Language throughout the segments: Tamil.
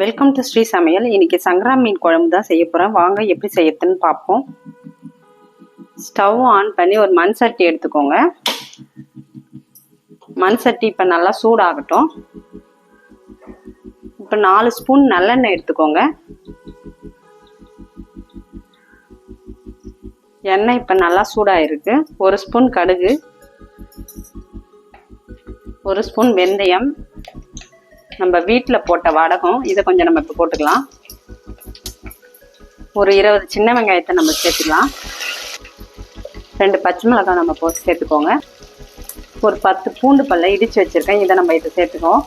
வெல்கம் டு ஸ்ரீ சமையல். இன்னைக்கு சங்கரா மீன் குழம்பு தான் செய்ய போகிறேன். வாங்க எப்படி செய்யறதுன்னு பார்ப்போம். ஸ்டவ் ஆன் பண்ணி ஒரு மண் சட்டி எடுத்துக்கோங்க. மண் சட்டி இப்போ நல்லா சூடாகட்டும். இப்போ 4 ஸ்பூன் நல்லெண்ணெய் எடுத்துக்கோங்க. எண்ணெய் இப்போ நல்லா சூடாயிருக்கு. 1 ஸ்பூன் கடுகு, 1 ஸ்பூன் வெந்தயம், நம்ம வீட்டில் போட்ட வடகம், இதை கொஞ்சம் நம்ம இப்போ போட்டுக்கலாம். ஒரு 20 சின்ன வெங்காயத்தை நம்ம சேர்த்துக்கலாம். 2 பச்சை மிளகாய் நம்ம போட்டு சேர்த்துக்கோங்க. ஒரு 10 பூண்டு பல்லை இடித்து வச்சுருக்கேன், இதை நம்ம இதை சேர்த்துக்கோம்.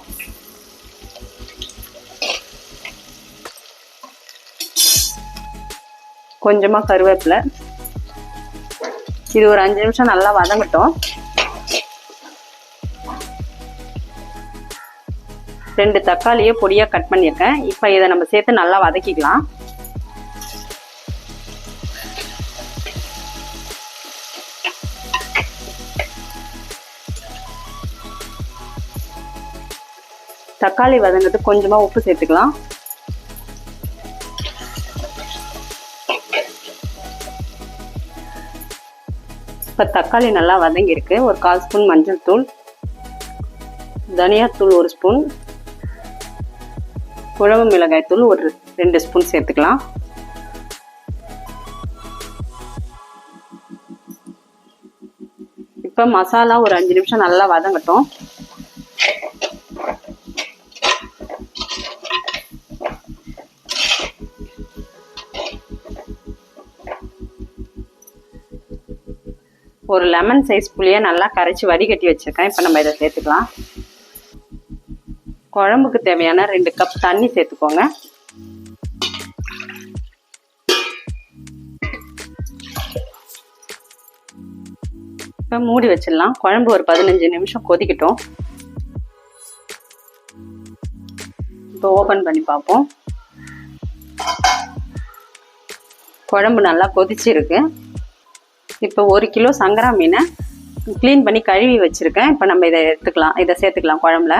கொஞ்சமாக கருவேப்பிலை. இது ஒரு 5 நிமிஷம் நல்லா வதங்கட்டும். 2 தக்காளியை பொடியாக கட் பண்ணியிருக்கேன். இப்போ இதை நம்ம சேர்த்து நல்லா வதக்கிக்கலாம். தக்காளி வதங்கிறதுக்கு கொஞ்சமாக உப்பு சேர்த்துக்கலாம். இப்போ தக்காளி நல்லா வதங்கியிருக்கு. ஒரு 1/4 ஸ்பூன் மஞ்சள் தூள், தனியாத்தூள் 1 ஸ்பூன், குழம்பு மிளகாய் தூள் ஒரு 2 ஸ்பூன் சேர்த்துக்கலாம். இப்போ மசாலா ஒரு 5 நிமிஷம் நல்லா வதங்கட்டும். ஒரு லெமன் சைஸ் புளியை நல்லா கரைச்சி வடிகட்டி வச்சிருக்கேன். இப்போ நம்ம இதை சேர்த்துக்கலாம். குழம்புக்கு தேவையான 2 கப் தண்ணி சேர்த்துக்கோங்க. இப்போ மூடி வச்சிடலாம். குழம்பு ஒரு 15 நிமிஷம் கொதிக்கட்டும். இப்போ ஓப்பன் பண்ணி பார்ப்போம். குழம்பு நல்லா கொதிச்சிருக்கு. இப்போ 1 கிலோ சங்கரா மீனை க்ளீன் பண்ணி கழுவி வச்சுருக்கேன். இப்போ நம்ம இதை இதை சேர்த்துக்கலாம் குழம்புல.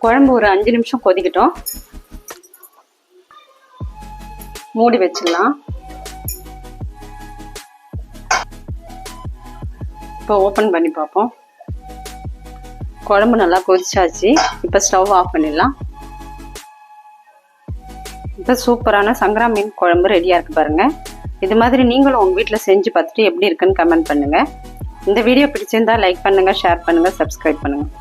குழம்பு ஒரு 5 நிமிஷம் கொதிக்கட்டும். மூடி வச்சிடலாம். இப்போ ஓப்பன் பண்ணி பார்ப்போம். குழம்பு நல்லா கொதிச்சாச்சு. இப்போ ஸ்டவ் ஆஃப் பண்ணிடலாம். இப்போ சூப்பரான சங்கரா மீன் குழம்பு ரெடியாக இருக்குது பாருங்கள். இது மாதிரி நீங்களும் உங்கள் வீட்டில் செஞ்சு பார்த்துட்டு எப்படி இருக்குன்னு கமெண்ட் பண்ணுங்கள். இந்த வீடியோ பிடிச்சிருந்தா லைக் பண்ணுங்கள், ஷேர் பண்ணுங்கள், சப்ஸ்கிரைப் பண்ணுங்கள்.